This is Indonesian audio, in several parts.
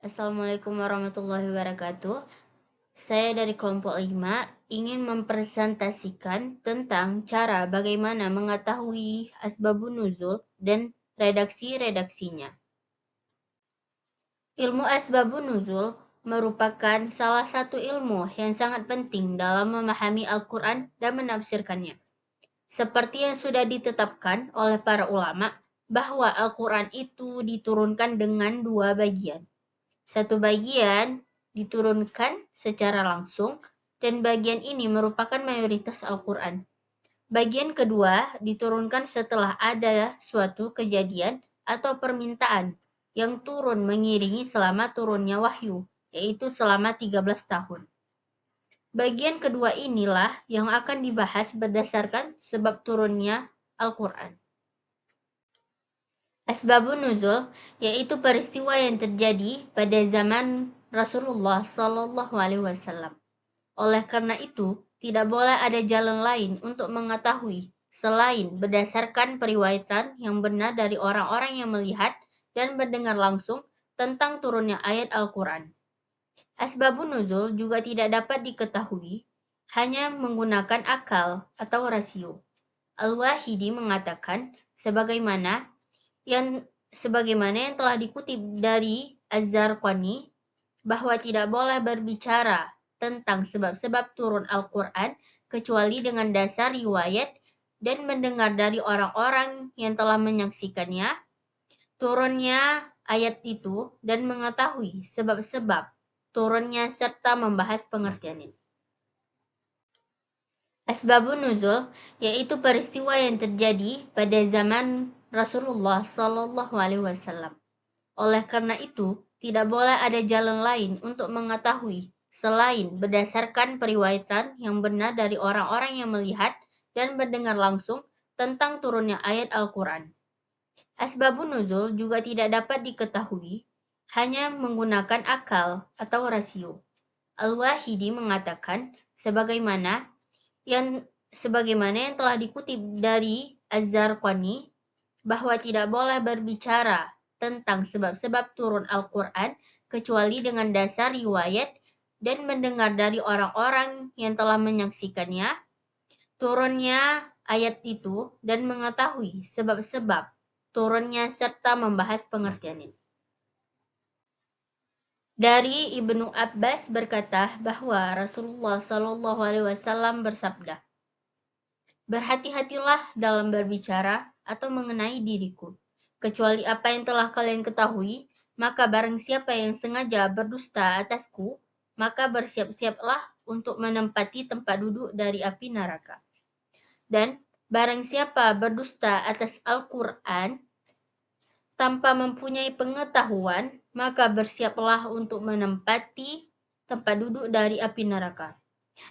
Assalamualaikum warahmatullahi wabarakatuh. Saya dari kelompok 5 ingin mempresentasikan tentang cara bagaimana mengetahui asbabun nuzul dan redaksi-redaksinya. Ilmu asbabun nuzul merupakan salah satu ilmu yang sangat penting dalam memahami Al-Quran dan menafsirkannya. Seperti yang sudah ditetapkan oleh para ulama bahwa Al-Quran itu diturunkan dengan dua bagian. Satu bagian diturunkan secara langsung, dan bagian ini merupakan mayoritas Al-Quran. Bagian kedua diturunkan setelah ada suatu kejadian atau permintaan yang turun mengiringi selama turunnya wahyu, yaitu selama 13 tahun. Bagian kedua inilah yang akan dibahas berdasarkan sebab turunnya Al-Quran. Asbabun nuzul yaitu peristiwa yang terjadi pada zaman Rasulullah Shallallahu Alaihi Wasallam. Oleh karena itu, tidak boleh ada jalan lain untuk mengetahui selain berdasarkan periwayatan yang benar dari orang-orang yang melihat dan mendengar langsung tentang turunnya ayat Al-Quran. Asbabun nuzul juga tidak dapat diketahui hanya menggunakan akal atau rasio. Al-Wahidi mengatakan sebagaimana yang telah dikutip dari Az-Zarqani bahwa tidak boleh berbicara tentang sebab-sebab turun Al-Quran kecuali dengan dasar riwayat dan mendengar dari orang-orang yang telah menyaksikannya turunnya ayat itu dan mengetahui sebab-sebab turunnya serta membahas pengertiannya. Asbabun nuzul yaitu peristiwa yang terjadi pada zaman Rasulullah Shallallahu Alaihi Wasallam. Oleh karena itu, tidak boleh ada jalan lain untuk mengetahui selain berdasarkan periwayatan yang benar dari orang-orang yang melihat dan mendengar langsung tentang turunnya ayat Al-Quran. Asbabun nuzul juga tidak dapat diketahui hanya menggunakan akal atau rasio. Al-Wahidi mengatakan sebagaimana yang telah dikutip dari Az-Zarqani bahwa tidak boleh berbicara tentang sebab-sebab turun Al-Quran kecuali dengan dasar riwayat dan mendengar dari orang-orang yang telah menyaksikannya turunnya ayat itu dan mengetahui sebab-sebab turunnya serta membahas pengertiannya. Dari Ibnu Abbas berkata bahwa Rasulullah Shallallahu Alaihi Wasallam bersabda, "Berhati-hatilah dalam berbicara atau mengenai diriku, kecuali apa yang telah kalian ketahui, maka barang siapa yang sengaja berdusta atasku, maka bersiap-siaplah untuk menempati tempat duduk dari api neraka. Dan barang siapa berdusta atas Al-Quran tanpa mempunyai pengetahuan, maka bersiaplah untuk menempati tempat duduk dari api neraka."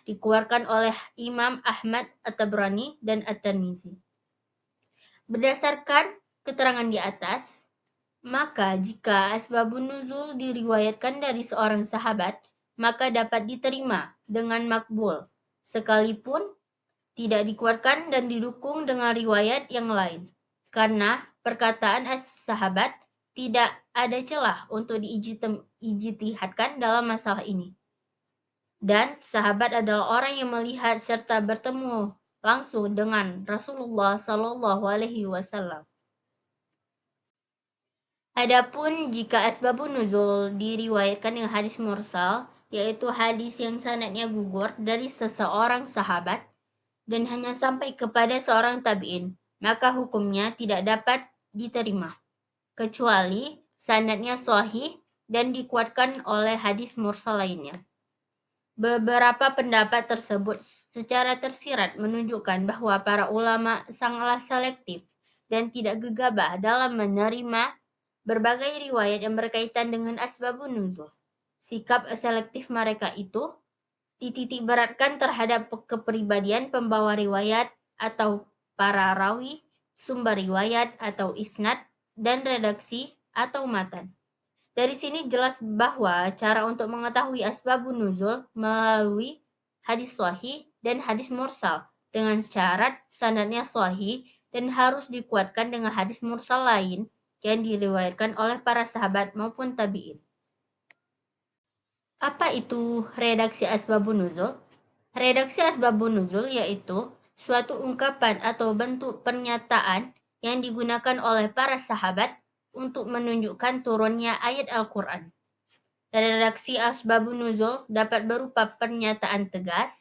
Dikeluarkan oleh Imam Ahmad At-Tabrani dan At-Tirmizi. Berdasarkan keterangan di atas, maka jika asbabun nuzul diriwayatkan dari seorang sahabat, maka dapat diterima dengan makbul, sekalipun tidak dikuatkan dan didukung dengan riwayat yang lain. Karena perkataan sahabat tidak ada celah untuk diijtihadkan dalam masalah ini. Dan sahabat adalah orang yang melihat serta bertemu langsung dengan Rasulullah Shallallahu Alaihi Wasallam. Adapun jika asbabun nuzul diriwayatkan dengan hadis mursal, yaitu hadis yang sanadnya gugur dari seseorang sahabat dan hanya sampai kepada seorang tabi'in, maka hukumnya tidak dapat diterima, kecuali sanadnya sahih dan dikuatkan oleh hadis mursal lainnya. Beberapa pendapat tersebut secara tersirat menunjukkan bahwa para ulama sangatlah selektif dan tidak gegabah dalam menerima berbagai riwayat yang berkaitan dengan asbabun nuzul. Sikap selektif mereka itu dititik beratkan terhadap kepribadian pembawa riwayat atau para rawi, sumber riwayat atau isnad, dan redaksi atau matan. Dari sini jelas bahwa cara untuk mengetahui asbabun nuzul melalui hadis sahih dan hadis mursal dengan syarat sanadnya sahih dan harus dikuatkan dengan hadis mursal lain yang diriwayatkan oleh para sahabat maupun tabi'in. Apa itu redaksi asbabun nuzul? Redaksi asbabun nuzul yaitu suatu ungkapan atau bentuk pernyataan yang digunakan oleh para sahabat untuk menunjukkan turunnya ayat Al-Quran. Redaksi asbabun nuzul dapat berupa pernyataan tegas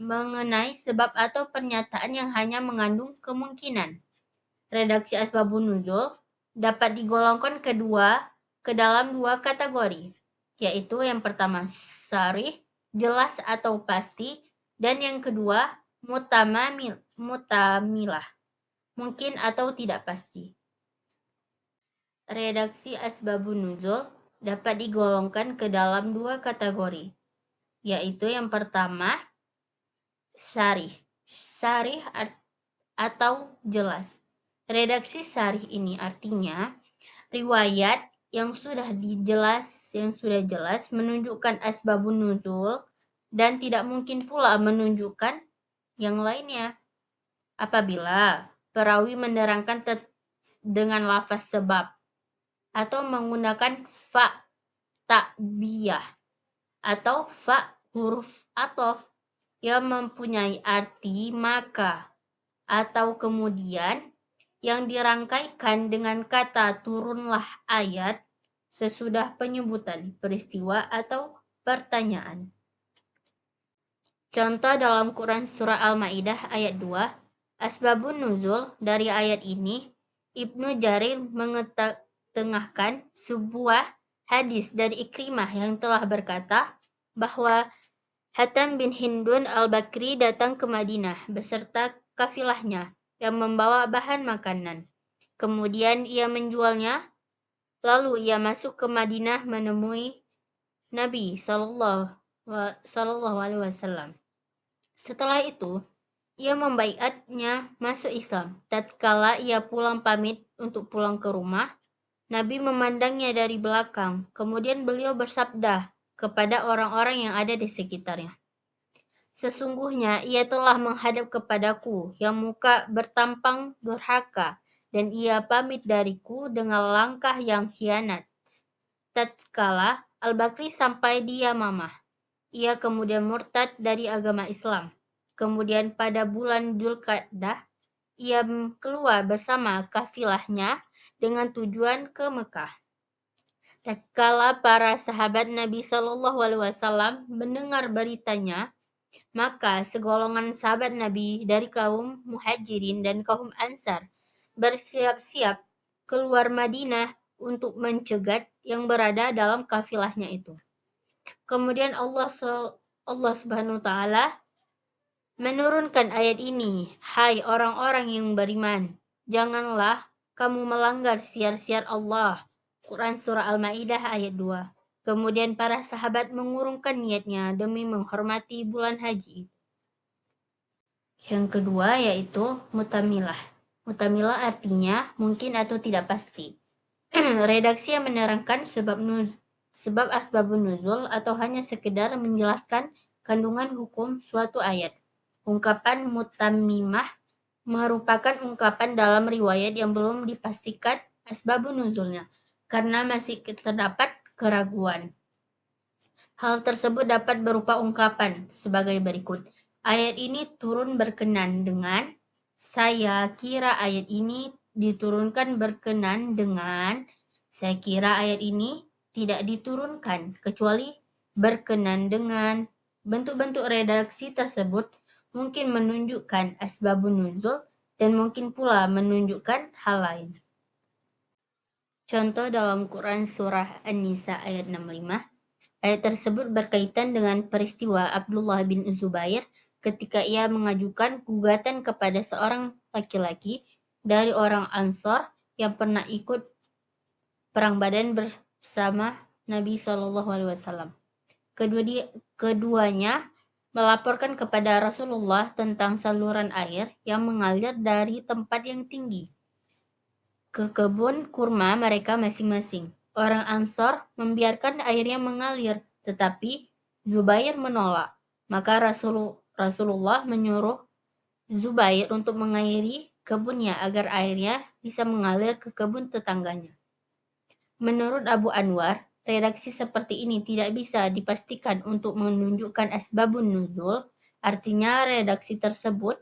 mengenai sebab atau pernyataan yang hanya mengandung kemungkinan. Redaksi asbabun nuzul dapat digolongkan ke dalam dua kategori, yaitu yang pertama sarih, jelas atau pasti, dan yang kedua mutamilah, mungkin atau tidak pasti. Redaksi asbabun nuzul dapat digolongkan ke dalam dua kategori, yaitu yang pertama sarih. Sarih atau jelas. Redaksi sarih ini artinya riwayat yang sudah jelas menunjukkan asbabun nuzul dan tidak mungkin pula menunjukkan yang lainnya. Apabila perawi menerangkan dengan lafaz sebab atau menggunakan fa ta'biyah atau fa huruf athof yang mempunyai arti maka atau kemudian yang dirangkaikan dengan kata turunlah ayat sesudah penyebutan peristiwa atau pertanyaan. Contoh dalam Quran Surah Al-Ma'idah ayat 2, asbabun nuzul dari ayat ini, Ibnu Jarir mengetengahkan sebuah hadis dari Ikrimah yang telah berkata bahwa Hatam bin Hindun al-Bakri datang ke Madinah beserta kafilahnya yang membawa bahan makanan. Kemudian ia menjualnya, lalu ia masuk ke Madinah menemui Nabi Sallallahu Alaihi Wasallam. Setelah itu, ia membaiatnya masuk Islam. Tatkala ia pulang pamit untuk pulang ke rumah, Nabi memandangnya dari belakang. Kemudian beliau bersabda kepada orang-orang yang ada di sekitarnya, sesungguhnya ia telah menghadap kepadaku yang muka bertampang durhaka, dan ia pamit dariku dengan langkah yang khianat. Tatkala Al-Bakri sampai di Yamamah, ia kemudian murtad dari agama Islam. Kemudian pada bulan Dzulqa'dah, ia keluar bersama kafilahnya dengan tujuan ke Mekah. Tatkala para sahabat Nabi Shallallahu Alaihi Wasallam mendengar beritanya, maka segolongan sahabat Nabi dari kaum Muhajirin dan kaum Ansar bersiap-siap keluar Madinah untuk mencegat yang berada dalam kafilahnya itu. Kemudian Allah Subhanahu wa taala menurunkan ayat ini, hai orang-orang yang beriman, janganlah kamu melanggar syiar-syiar Allah. Quran Surah Al-Ma'idah ayat 2. Kemudian para sahabat mengurungkan niatnya demi menghormati bulan haji. Yang kedua yaitu mutamilah. Mutamilah artinya mungkin atau tidak pasti. Redaksi yang menerangkan sebab asbabun nuzul atau hanya sekedar menjelaskan kandungan hukum suatu ayat. Ungkapan mutamimah merupakan ungkapan dalam riwayat yang belum dipastikan asbabun nuzulnya karena masih terdapat keraguan. Hal tersebut dapat berupa ungkapan sebagai berikut. Ayat ini turun berkenan dengan, saya kira ayat ini diturunkan berkenan dengan, saya kira ayat ini tidak diturunkan kecuali berkenan dengan. Bentuk-bentuk redaksi tersebut mungkin menunjukkan asbabun nuzul dan mungkin pula menunjukkan hal lain. Contoh dalam Quran Surah An-Nisa ayat 65. Ayat tersebut berkaitan dengan peristiwa Abdullah bin Zubair ketika ia mengajukan gugatan kepada seorang laki-laki dari orang Ansor yang pernah ikut perang Badar bersama Nabi Shallallahu Alaihi Wasallam. Keduanya melaporkan kepada Rasulullah tentang saluran air yang mengalir dari tempat yang tinggi ke kebun kurma mereka masing-masing. Orang Ansor membiarkan airnya mengalir, tetapi Zubair menolak. Maka Rasulullah menyuruh Zubair untuk mengairi kebunnya agar airnya bisa mengalir ke kebun tetangganya. Menurut Abu Anwar, redaksi seperti ini tidak bisa dipastikan untuk menunjukkan asbabun nuzul, artinya redaksi tersebut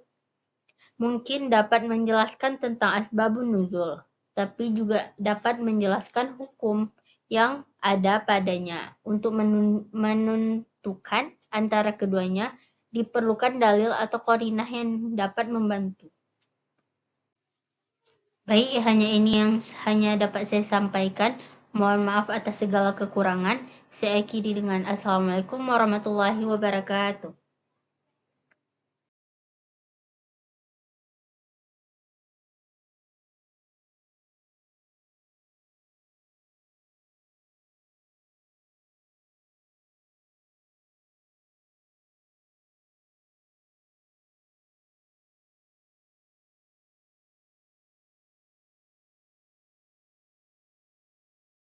mungkin dapat menjelaskan tentang asbabun nuzul, tapi juga dapat menjelaskan hukum yang ada padanya. Untuk menentukan antara keduanya, diperlukan dalil atau qarinah yang dapat membantu. Baik, hanya ini yang hanya dapat saya sampaikan. Mohon maaf atas segala kekurangan. Saya akhiri dengan Assalamualaikum warahmatullahi wabarakatuh.